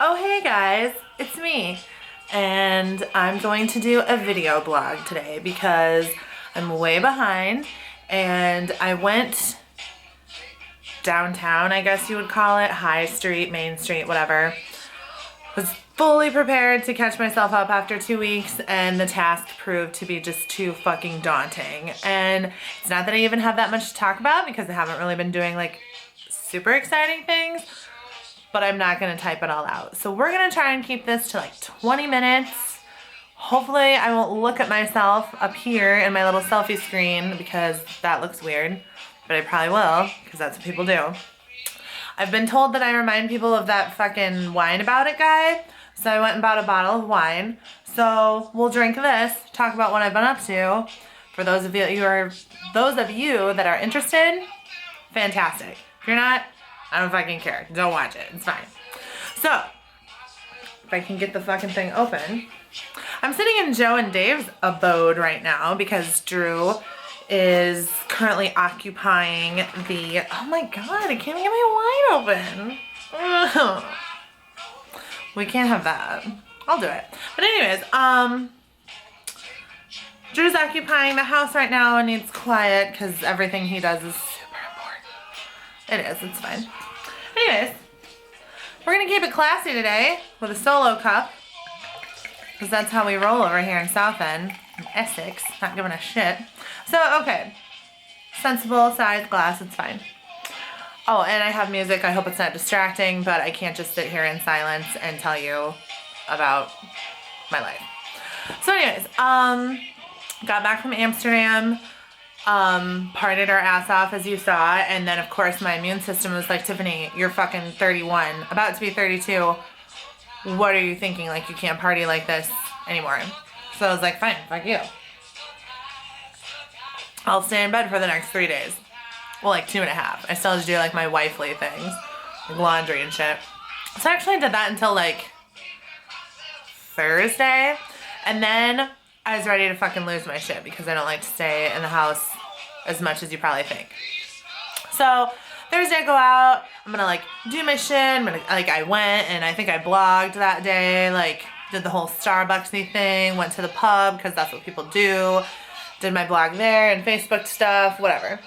Oh hey guys, it's me. And I'm going to do a video blog today because I'm way behind and I went downtown, I guess you would call it, High Street, Main Street, whatever. Was fully prepared to catch myself up after 2 weeks and the task proved to be just too fucking daunting. And it's not that I even have that much to talk about because I haven't really been doing like super exciting things, but I'm not gonna type it all out. So we're gonna try and keep this to like 20 minutes. Hopefully I won't look at myself up here in my little selfie screen because that looks weird, but I probably will because that's what people do. I've been told that I remind people of that fucking wine about it guy. So I went and bought a bottle of wine. So we'll drink this, talk about what I've been up to. For those of you that are interested, fantastic. If you're not, I don't fucking care. Don't watch it. It's fine. So, if I can get the fucking thing open. I'm sitting in Joe and Dave's abode right now because Drew is currently occupying the, oh my god, I can't even get my wine open. Ugh. We can't have that. I'll do it. But anyways, Drew's occupying the house right now and needs quiet because everything he does is super important. It is, it's fine. Anyways, we're gonna keep it classy today with a solo cup because that's how we roll over here in South End, in Essex, not giving a shit. So, okay, sensible sized glass, it's fine. Oh, and I have music. I hope it's not distracting, but I can't just sit here in silence and tell you about my life. So anyways, got back from Amsterdam, partied our ass off as you saw, and then of course my immune system was like, Tiffany, you're fucking 31, about to be 32. What are you thinking? Like, you can't party like this anymore. So I was like, fine, fuck you. I'll stay in bed for the next 3 days. Well, like 2.5. I still have to do like my wifely things, like laundry and shit. So I actually did that until like Thursday. And then I was ready to fucking lose my shit because I don't like to stay in the house as much as you probably think. So Thursday I go out, I'm gonna like do my shit. I went and I think I blogged that day, like did the whole Starbucksy thing, went to the pub because that's what people do. Did my blog there and Facebook stuff, whatever.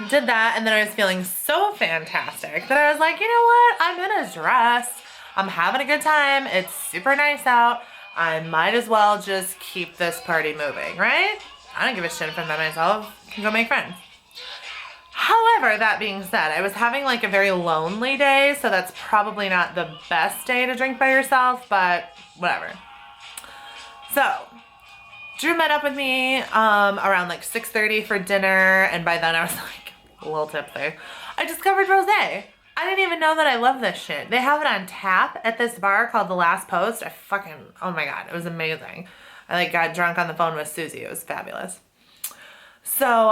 Did that, and then I was feeling so fantastic that I was like, you know what? I'm in a dress. I'm having a good time. It's super nice out. I might as well just keep this party moving, right? I don't give a shit if I'm by myself. I can go make friends. However, that being said, I was having like a very lonely day, so that's probably not the best day to drink by yourself, but whatever. So, Drew met up with me around like 6:30 for dinner, and by then I was like, a little tip there. I discovered rosé. I didn't even know that I love this shit. They have it on tap at this bar called The Last Post. Oh my god, it was amazing. I like got drunk on the phone with Susie. It was fabulous. So,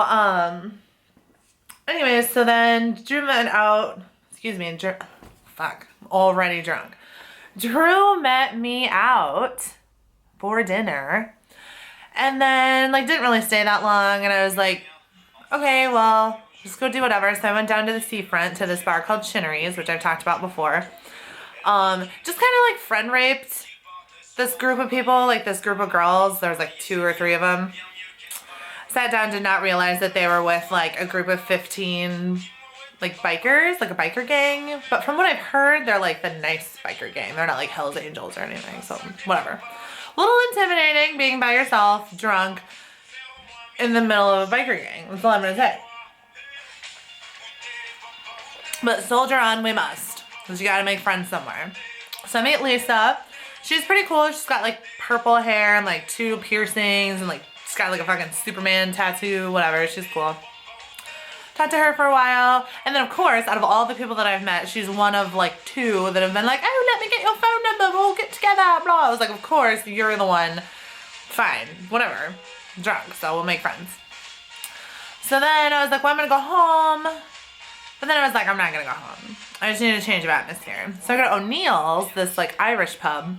anyways, so then Drew met out, I'm already drunk. Drew met me out for dinner. And then, like, didn't really stay that long, and I was like, okay, well, just go do whatever. So I went down to the seafront to this bar called Chinnery's, which I've talked about before. Just kind of like friend raped this group of people, like this group of girls. There was like 2 or 3 of them. Sat down, did not realize that they were with like a group of 15 like bikers, like a biker gang. But from what I've heard, they're like the nice biker gang. They're not like Hell's Angels or anything, so whatever. A little intimidating being by yourself, drunk, in the middle of a biker gang. That's all I'm gonna say. But soldier on we must, because you gotta make friends somewhere. So I meet Lisa. She's pretty cool. She's got like purple hair and like 2 piercings and like she's got like a fucking Superman tattoo, whatever. She's cool. Talked to her for a while, and then of course, out of all the people that I've met, she's one of like 2 that have been like, oh, let me get your phone number, we'll get together, blah. I was like, of course, you're the one. Fine, whatever. I'm drunk, so we'll make friends. So then I was like, well, I'm gonna go home. But then I was like, I'm not gonna go home. I just need a change of atmosphere. So I go to O'Neill's, this like Irish pub,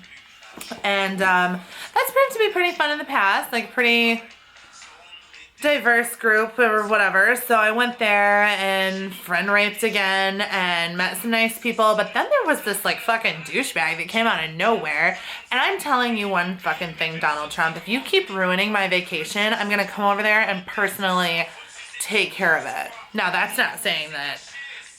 and that's proved to be pretty fun in the past, like pretty diverse group or whatever. So I went there and friend raped again and met some nice people. But then there was this like fucking douchebag that came out of nowhere. And I'm telling you one fucking thing, Donald Trump, if you keep ruining my vacation, I'm gonna come over there and personally take care of it. Now that's not saying that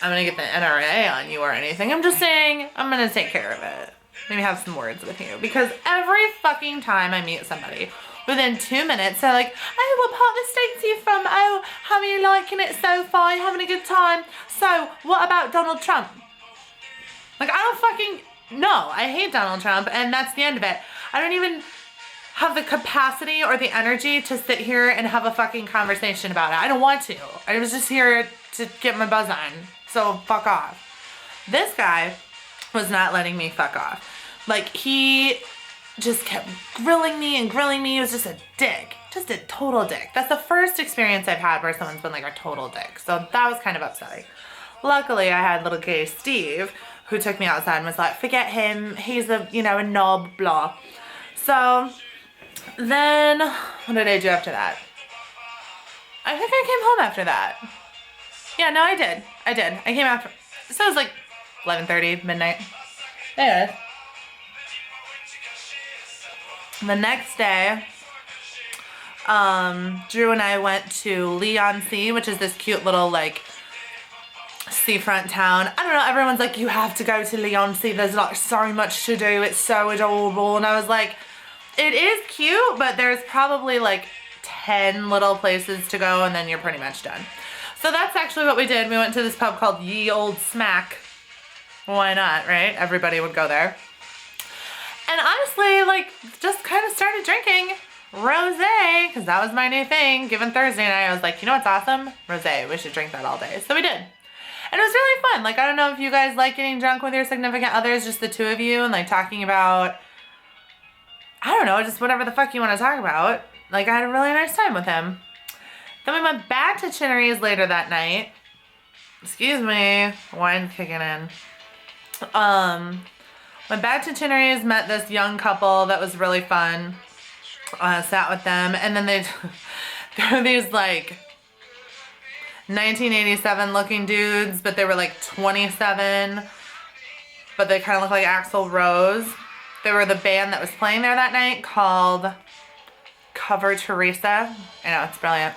I'm gonna get the NRA on you or anything. I'm just saying I'm gonna take care of it. Maybe have some words with you. Because every fucking time I meet somebody, within 2 minutes, they're like, oh, what part of the States are you from? Oh, how are you liking it so far? You having a good time? So, what about Donald Trump? Like, I don't fucking know. I hate Donald Trump, and that's the end of it. I don't even have the capacity or the energy to sit here and have a fucking conversation about it. I don't want to. I was just here to get my buzz on. So, fuck off. This guy was not letting me fuck off. Like, he just kept grilling me and grilling me. He was just a dick. Just a total dick. That's the first experience I've had where someone's been like a total dick. So that was kind of upsetting. Luckily, I had little gay Steve who took me outside and was like, forget him. He's a, you know, a knob, blah. So then, what did I do after that? I think I came home after that. Yeah, no, I did. I came after. So it was like 11:30, midnight. Anyways. The next day, Drew and I went to Leigh-on-Sea, which is this cute little, like, seafront town. I don't know, everyone's like, you have to go to Leigh-on-Sea. There's, like, so much to do. It's so adorable. And I was like, it is cute, but there's probably, like, 10 little places to go, and then you're pretty much done. So that's actually what we did. We went to this pub called Ye Old Smack. Why not, right? Everybody would go there. And honestly, like, just kind of started drinking rosé, because that was my new thing. Given Thursday night, I was like, you know what's awesome? Rosé. We should drink that all day. So we did. And it was really fun. Like, I don't know if you guys like getting drunk with your significant others, just the two of you, and, like, talking about, I don't know, just whatever the fuck you want to talk about. Like, I had a really nice time with him. Then we went back to Chinnery's later that night. Excuse me. Wine's kicking in. Went back to Chinnery's, met this young couple that was really fun. Sat with them, and then there were these like 1987 looking dudes, but they were like 27, but they kind of look like Axl Rose. They were the band that was playing there that night called Cover Teresa. I know, it's brilliant.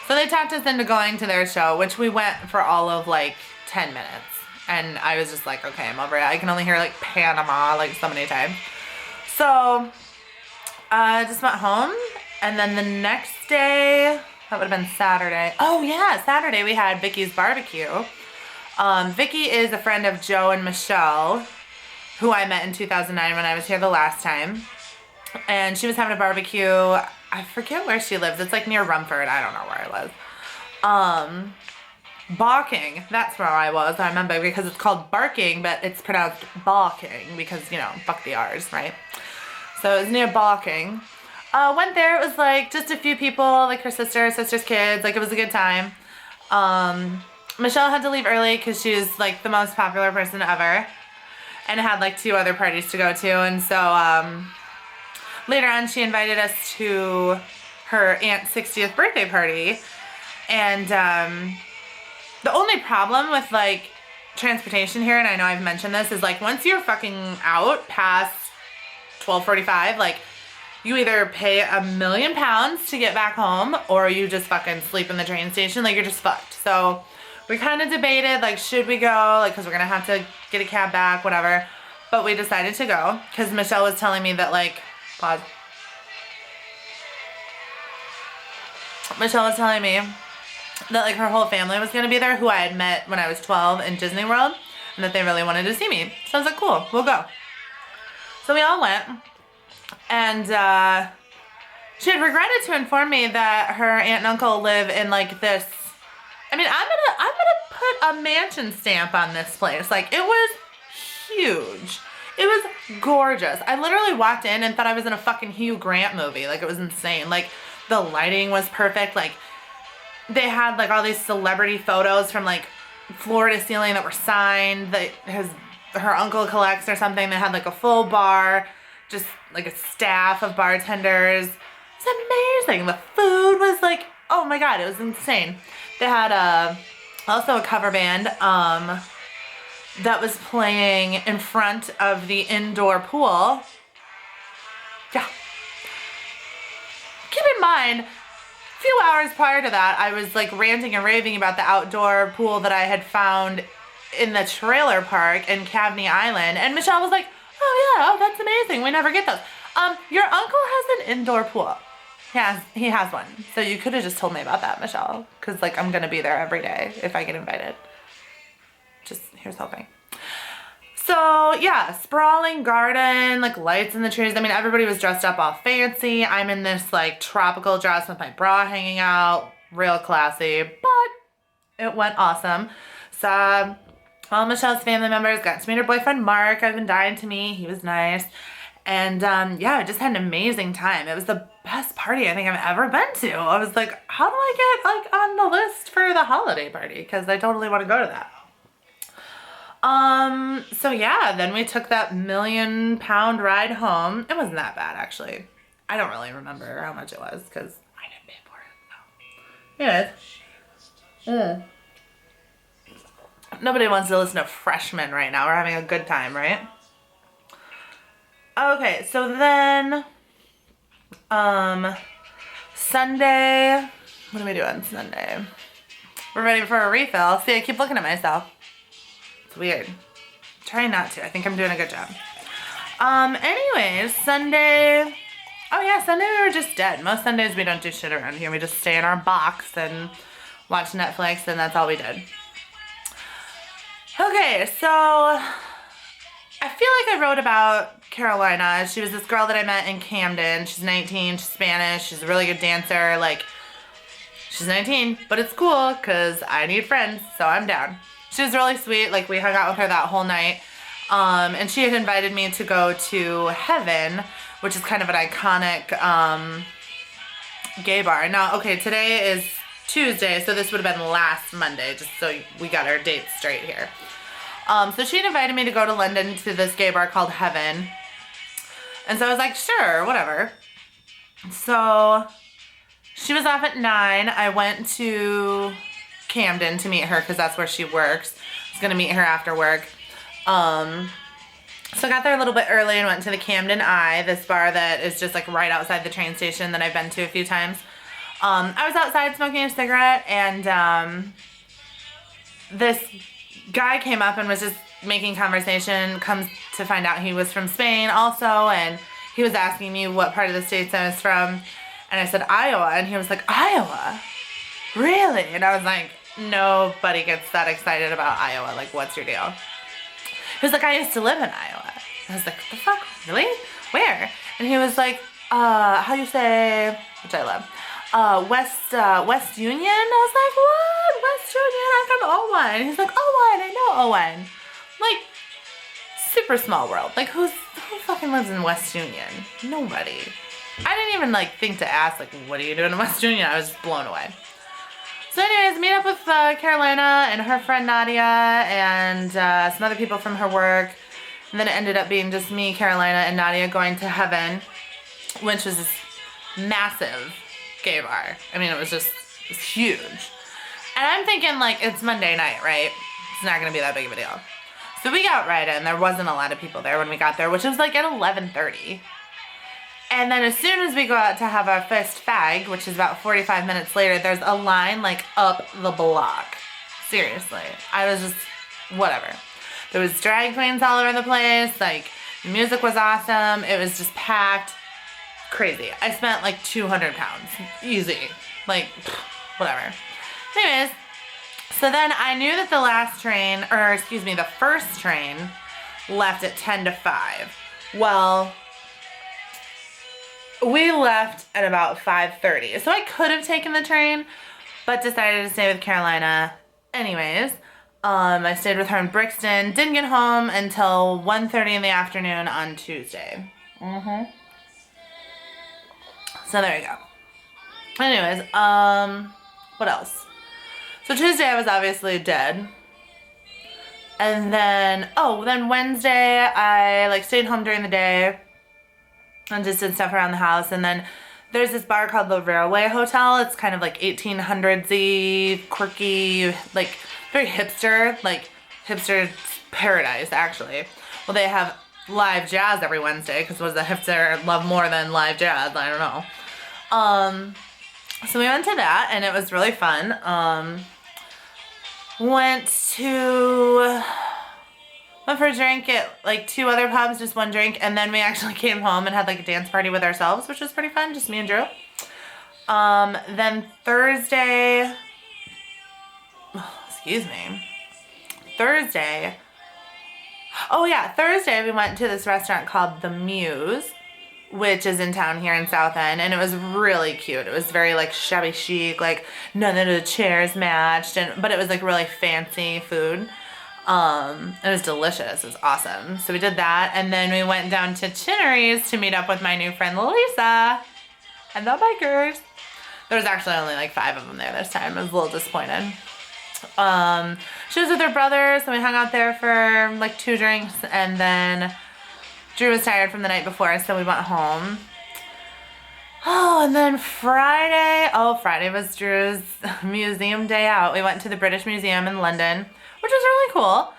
So they talked us into going to their show, which we went for all of like 10 minutes. And I was just like, okay, I'm over it. I can only hear like Panama like so many times. So I just went home. And then the next day, that would have been Saturday. Oh yeah, Saturday we had Vicky's barbecue. Vicky is a friend of Joe and Michelle, who I met in 2009 when I was here the last time. And she was having a barbecue. I forget where she lives. It's like near Rumford. I don't know where I live. Barking, that's where I was, I remember, because it's called barking, but it's pronounced barking, because, you know, fuck the R's, right? So it was near barking. Went there, it was like just a few people, like her sister's kids, like it was a good time. Michelle had to leave early because she was like the most popular person ever, and had like 2 other parties to go to, and so later on she invited us to her aunt's 60th birthday party, and the only problem with, like, transportation here, and I know I've mentioned this, is, like, once you're fucking out past 12:45, like, you either pay £1 million to get back home, or you just fucking sleep in the train station. Like, you're just fucked. So we kind of debated, like, should we go? Like, because we're going to have to get a cab back, whatever. But we decided to go, because Michelle was telling me that, like, pause. Michelle was telling me that like her whole family was gonna be there, who I had met when I was 12 in Disney World, and that they really wanted to see me. So I was like, cool, we'll go. So we all went, and she had regretted to inform me that her aunt and uncle live in like this. I mean, I'm gonna put a mansion stamp on this place. Like, it was huge. It was gorgeous. I literally walked in and thought I was in a fucking Hugh Grant movie. Like, it was insane. Like, the lighting was perfect. Like, they had like all these celebrity photos from like floor to ceiling that were signed that her uncle collects or something. They had like a full bar, just like a staff of bartenders. It's amazing. The food was like, oh my God, it was insane. They had also a cover band that was playing in front of the indoor pool. Yeah. Keep in mind, a few hours prior to that, I was like ranting and raving about the outdoor pool that I had found in the trailer park in Kavney Island. And Michelle was like, oh yeah, oh, that's amazing. We never get those. Your uncle has an indoor pool. He has one. So you could have just told me about that, Michelle. Because like I'm going to be there every day if I get invited. Just here's hoping. So yeah, sprawling garden, like lights in the trees. I mean, everybody was dressed up all fancy. I'm in this like tropical dress with my bra hanging out, real classy, but it went awesome. So all Michelle's family members got to meet her boyfriend, Mark. I've been dying to meet. He was nice. And yeah, I just had an amazing time. It was the best party I think I've ever been to. I was like, how do I get like on the list for the holiday party? Because I totally want to go to that. So yeah, then we took that £1 million ride home. It wasn't that bad, actually. I don't really remember how much it was because I didn't pay for it. So. Yeah. Nobody wants to listen to Freshmen right now. We're having a good time, right? Okay, so then, Sunday, what are we doing Sunday? We're ready for a refill. See, I keep looking at myself. It's weird. Trying not to. I think I'm doing a good job. Anyways, Sunday. Oh yeah, Sunday we were just dead. Most Sundays we don't do shit around here. We just stay in our box and watch Netflix, and that's all we did. Okay, so I feel like I wrote about Carolina. She was this girl that I met in Camden. She's 19. She's Spanish. She's a really good dancer. Like, she's 19, but it's cool because I need friends, so I'm down. She was really sweet. Like, we hung out with her that whole night. And she had invited me to go to Heaven, which is kind of an iconic gay bar. Now, okay, today is Tuesday, so this would have been last Monday, just so we got our dates straight here. So she had invited me to go to London to this gay bar called Heaven. And so I was like, sure, whatever. So she was off at 9. I went to Camden to meet her because that's where she works. I was going to meet her after work. So I got there a little bit early and went to the Camden Eye, this bar that is just like right outside the train station that I've been to a few times. I was outside smoking a cigarette, and this guy came up and was just making conversation. Comes to find out he was from Spain also, and he was asking me what part of the States I was from, and I said Iowa, and he was like, Iowa? Really? And I was like, nobody gets that excited about Iowa. Like, what's your deal? He was like, I used to live in Iowa. I was like, what the fuck? Really? Where? And he was like, how you say, which I love, West Union? I was like, what? West Union? I'm from Owen. And he's like, Owen, I know Owen. Like, super small world. Like, who fucking lives in West Union? Nobody. I didn't even, like, think to ask, like, what are you doing in West Union? I was just blown away. So anyways, meet up with Carolina and her friend Nadia and some other people from her work. And then it ended up being just me, Carolina, and Nadia going to Heaven, which was this massive gay bar. I mean, it was huge. And I'm thinking, like, it's Monday night, right? It's not going to be that big of a deal. So we got right in. There wasn't a lot of people there when we got there, which was like at 11:30. And then as soon as we go out to have our first fag, which is about 45 minutes later, there's a line like up the block. Seriously. I was just, whatever. There was drag queens all over the place. Like, the music was awesome. It was just packed. Crazy. I spent like 200 pounds. Easy. Like, whatever. Anyways, so then I knew that the first train left at 10 to 5. Well, we left at about 5:30. So I could have taken the train, but decided to stay with Carolina anyways. I stayed with her in Brixton. Didn't get home until 1:30 in the afternoon on Tuesday. So there you go. Anyways, what else? So Tuesday I was obviously dead. And then, then Wednesday I like stayed home during the day and just did stuff around the house. And then there's this bar called the Railway Hotel. It's kind of like 1800s-y, quirky, like very hipster, like hipster paradise actually. Well, they have live jazz every Wednesday because what does a hipster love more than live jazz? I don't know. So we went to that and it was really fun. Went for a drink at like 2 other pubs, just 1 drink, and then we actually came home and had like a dance party with ourselves, which was pretty fun, just me and Drew. Then Thursday, Thursday we went to this restaurant called The Muse, which is in town here in South End, and it was really cute. It was very like shabby chic, like none of the chairs matched, but it was like really fancy food. It was delicious. It was awesome. So we did that, and then we went down to Chinnery's to meet up with my new friend Lisa and the bikers. There was actually only like 5 of them there this time. I was a little disappointed. She was with her brother, so we hung out there for like 2 drinks, and then Drew was tired from the night before, so we went home. Oh, and then Friday was Drew's museum day out. We went to the British Museum in London, which was really cool.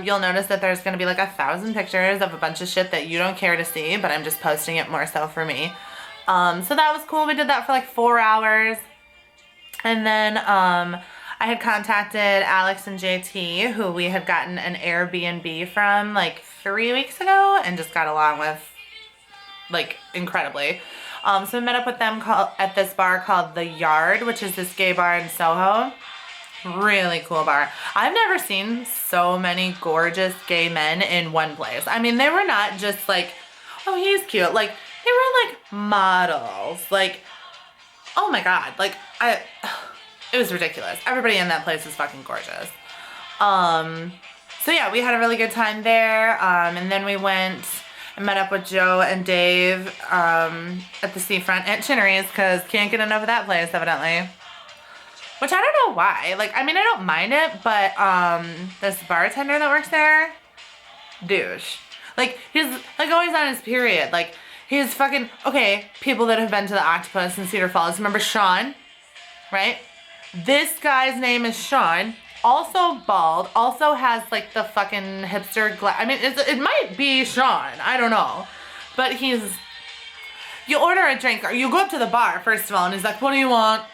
You'll notice that there's going to be like 1,000 pictures of a bunch of shit that you don't care to see, but I'm just posting it more so for me. So that was cool. We did that for like 4 hours. And then I had contacted Alex and JT, who we had gotten an Airbnb from like 3 weeks ago and just got along with like incredibly. So we met up with them at this bar called The Yard, which is this gay bar in Soho. Really cool bar. I've never seen so many gorgeous gay men in one place. I mean, they were not just like, oh, he's cute. Like, they were like models. Like, oh my God. Like, it was ridiculous. Everybody in that place was fucking gorgeous. So yeah, we had a really good time there. And then we went and met up with Joe and Dave at the seafront at Chinnery's because can't get enough of that place, evidently. Which I don't know why. Like, I mean, I don't mind it, but this bartender that works there, douche. Like, he's like always on his period. Like, he's fucking, okay, people that have been to the Octopus in Cedar Falls. Remember Sean, right? This guy's name is Sean. Also bald. Also has like the fucking hipster I mean, it might be Sean. I don't know. But you order a drink or you go up to the bar first of all and he's like, what do you want?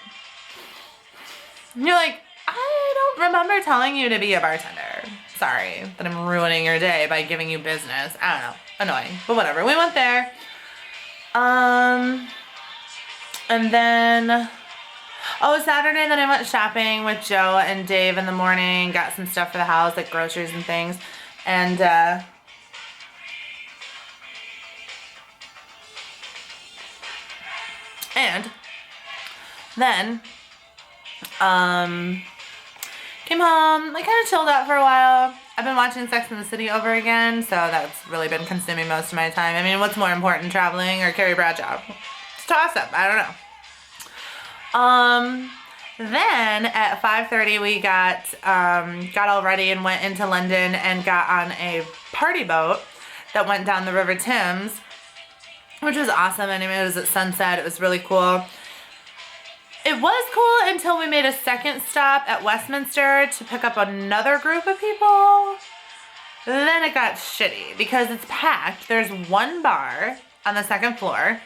And you're like, I don't remember telling you to be a bartender. Sorry that I'm ruining your day by giving you business. I don't know. Annoying. But whatever. We went there. And then... Oh, Saturday, then I went shopping with Joe and Dave in the morning, got some stuff for the house, like groceries and things, and, then, came home, like, kind of chilled out for a while. I've been watching Sex and the City over again, so that's really been consuming most of my time. I mean, what's more important, traveling or Carrie Bradshaw? It's a toss-up, I don't know. Then at 5:30 we got all ready and went into London and got on a party boat that went down the River Thames, which was awesome. Anyway, it was at sunset. It was really cool. It was cool until we made a second stop at Westminster to pick up another group of people. Then it got shitty because it's packed. There's one bar on the second floor.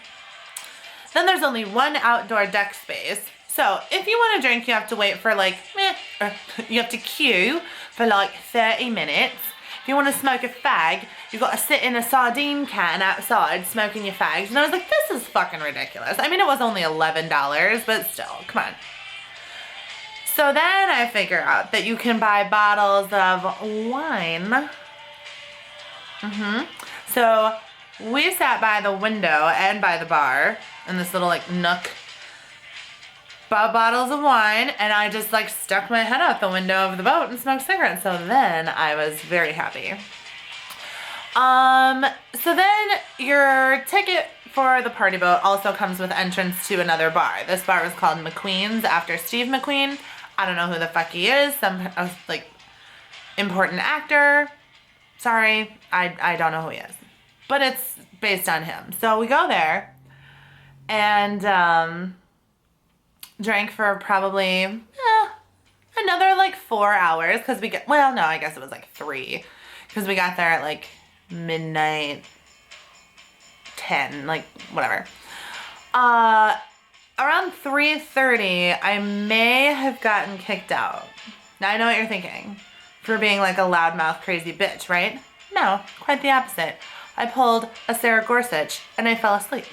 Then there's only one outdoor deck space. So if you want a drink, you have to wait for like, you have to queue for like 30 minutes. If you want to smoke a fag, you've got to sit in a sardine can outside smoking your fags. And I was like, this is fucking ridiculous. I mean, it was only $11, but still, come on. So then I figure out that you can buy bottles of wine. So we sat by the window and by the bar in this little like nook, bought bottles of wine, and I just like stuck my head out the window of the boat and smoked cigarettes. So then I was very happy. So then your ticket for the party boat also comes with entrance to another bar. This bar was called McQueen's after Steve McQueen. I don't know who the fuck he is. Some like important actor. Sorry, I don't know who he is. But it's based on him. So we go there. and drank for probably another like 4 hours because I guess it was like 3 because we got there at like midnight, 10, like whatever. Around 3:30, I may have gotten kicked out. Now I know what you're thinking. For being like a loudmouth crazy bitch, right? No, quite the opposite. I pulled a Sarah Gorsuch and I fell asleep.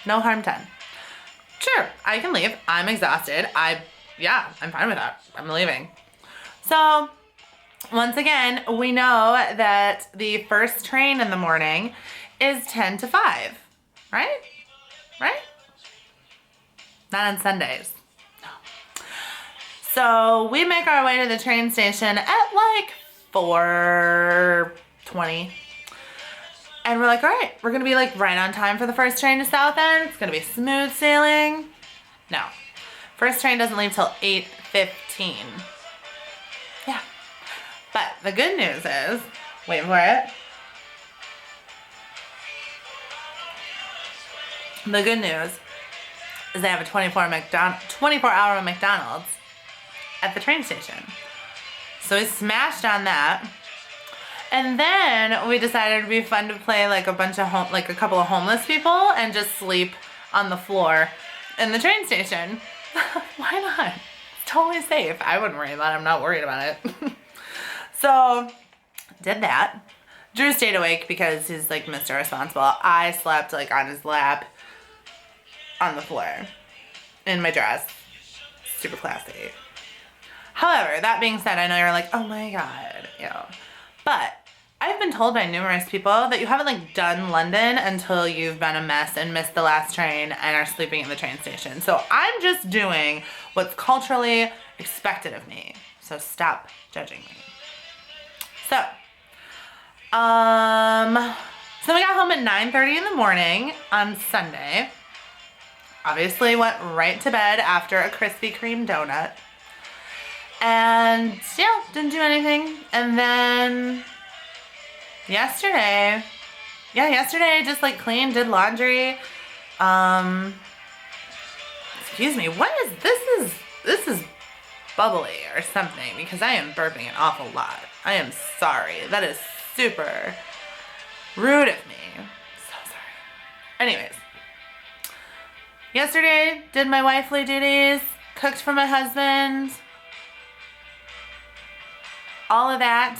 No harm done. Sure, I can leave. I'm exhausted. I'm fine with that. I'm leaving. So, once again, we know that the first train in the morning is 10 to 5, right? Right? Not on Sundays. No. So we make our way to the train station at like 4:20. And we're like, all right, we're going to be like right on time for the first train to Southend. It's going to be smooth sailing. No. First train doesn't leave till 8:15. Yeah. But the good news is, wait for it. The good news is they have a 24-hour McDonald's at the train station. So we smashed on that. And then we decided it'd be fun to play like a couple of homeless people and just sleep on the floor in the train station. Why not? It's totally safe. I wouldn't worry about it. I'm not worried about it. So, did that. Drew stayed awake because he's like Mr. Responsible. I slept like on his lap on the floor in my dress. Super classy. However, that being said, I know you're like, oh my God, but I've been told by numerous people that you haven't like done London until you've been a mess and missed the last train and are sleeping in the train station. So I'm just doing what's culturally expected of me. So stop judging me. So we got home at 9:30 in the morning on Sunday. Obviously went right to bed after a Krispy Kreme donut. And yeah, didn't do anything. And then yesterday I just like cleaned, did laundry. Excuse me, what is this? This is bubbly or something because I am burping an awful lot. I am sorry. That is super rude of me. So sorry. Anyways, yesterday did my wifely duties, cooked for my husband. All of that